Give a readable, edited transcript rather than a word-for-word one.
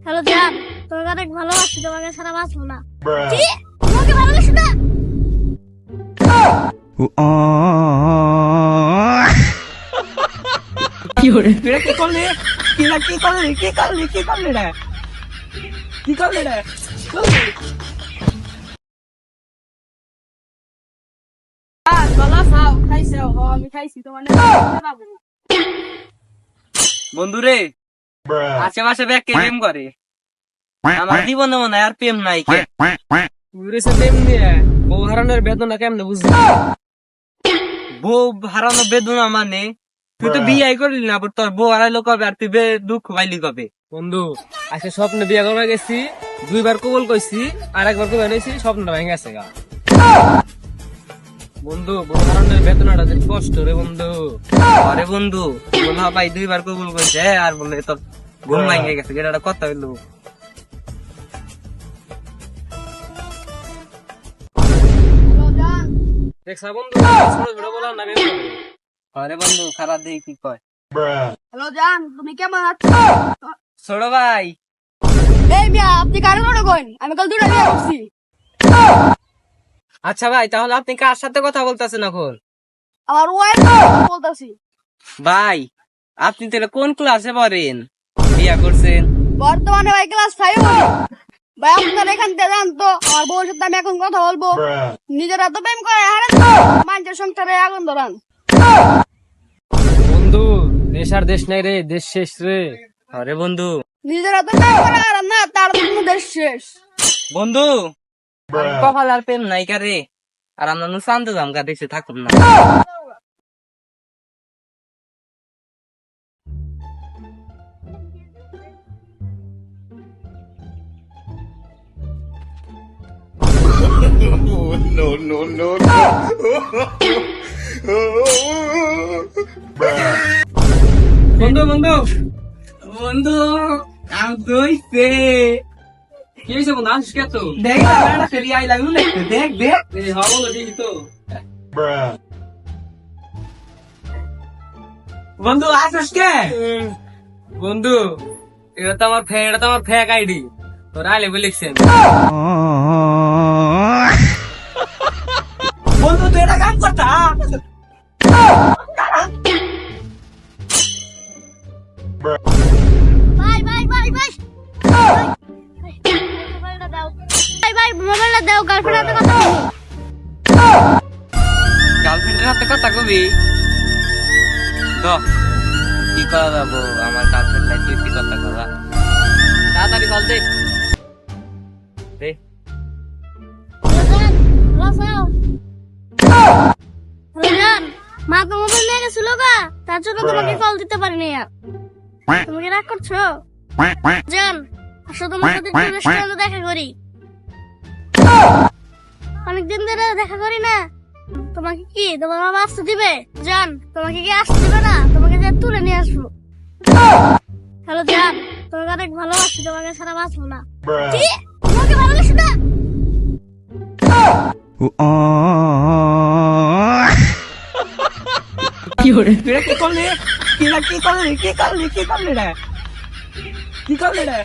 Hello জান, তোমাকে অনেক ভালোবাসি, তোমাকে ছাড়া বাঁচবো না। কি? তোমাকে ভালোবাসি না? কি করে তুই কি করলি? কি করলি রে? বন্ধুরে আশেপাশে ব্যাগ প্রেম করে, আমার জীবনে মনে হয় আর প্রেম নাই। প্রেম নিয়ে বউ হারানোর বেদনা কেমনে বুঝলি? বউ হারানো বেদনা মানে তুই তো বিয়ে করলি না, তোর বউ হারাইলো কবে আর তুই দুঃখ পাইলি কবে? বন্ধু আজকে স্বপ্নে বিয়ে করা গেছি, 2বার কবুল কইছি, আর 1বার কবে নিয়েছি, স্বপ্নটা ভেঙে গেছে গা। বন্ধু বউ হারানোর বেদনাটা যে কষ্ট রে বন্ধু। আরে বন্ধু বলা ভাই 2বার কবুল করছে আর বলে তোর ঘুম ভাঙে গেছে, এটা কথা হইলো। দেখছা বন্ধু ছোট ছোট বলার না বের করে। আরে বন্ধু খারাপ দেখি কি কয়। হ্যালো জান, তুমি কেমন আছো? ছোট ভাই এই মিয়া, আপনি কারণ ওটা কইন, আমি কাল 2টা বিয়ে করছি। আচ্ছা ভাই, তাহলে আপনি কার সাথে কথা বলতেছেন এখন? আমার ওয়াইফ বলতাছি। ভাই আপনি তাহলে কোন ক্লাসে পড়েন? বিয়া করছেন? বর্তমানে ভাই ক্লাস 5 হই। ভাই আপনার এখান থেকে জান তো, আমার বউর সাথে আমি এখন কথা বলবো। নিজেরা তো প্রেম করে হারান, মানুষের সংসারে আগুন ধরান। বন্ধু দেশ আর দেশ নাই রে, দেশ শেষ রে। আরে বন্ধু নিজেরা তো প্রেম করে হারান না, তার জন্য দেশ শেষ। বন্ধু কপাল আর প্রেম নাই কারে, আর আমরা শান্ত জামকা দেশে থাকুন না। বন্ধু বন্ধু বন্ধু কাম কইছে, কি হয়েছে বন্ধু? আসিস কে তো? দেখ না ফেরি আই লাগলো দেখতে, দেখ দেখ। হ্যাঁ বন্ধু ঠিকই তো। বন্ধু আসিস কে? বন্ধু এটা তো আমার ফেক আইডি, তোর আইলে বলেছেন। বন্ধু তুই এটা কাম করতা? ভাই ভাই ভাই ভাই মোবাইলটা দাও। ভাই ভাই মোবাইলটা দাও, গার্লফ্রেন্ডের সাথে কথা বলি। গার্লফ্রেন্ডের সাথে কথা কবি তো কি করা যাবো? আমার গার্লফ্রেন্ড নাই, তুই কি কথা করা? তাড়াতাড়ি কল দে। দে। মা তো মোবাইল নিয়ে গেছিল গা, তার জন্য তোমাকে কল দিতে পারিনি আর। তুমি কি রাগ করছো? জান আসো, তোমার সাথে একটু রেস্টুরেন্টে দেখা করি। অনেকদিন ধরে দেখা করি না। তোমাকে কি তোমার বাবা আসতে দিবে? জান তোমাকে কি আসতে দিবে না? তোমাকে যে তুলে নিয়ে আসবো। হ্যালো জান, তোমাকে অনেক ভালোবাসি, তোমাকে ছাড়া বাঁচবো না। কি? তোমাকে ভালোবাসি না? কি করে তুই কি করলি? কি করলি রে?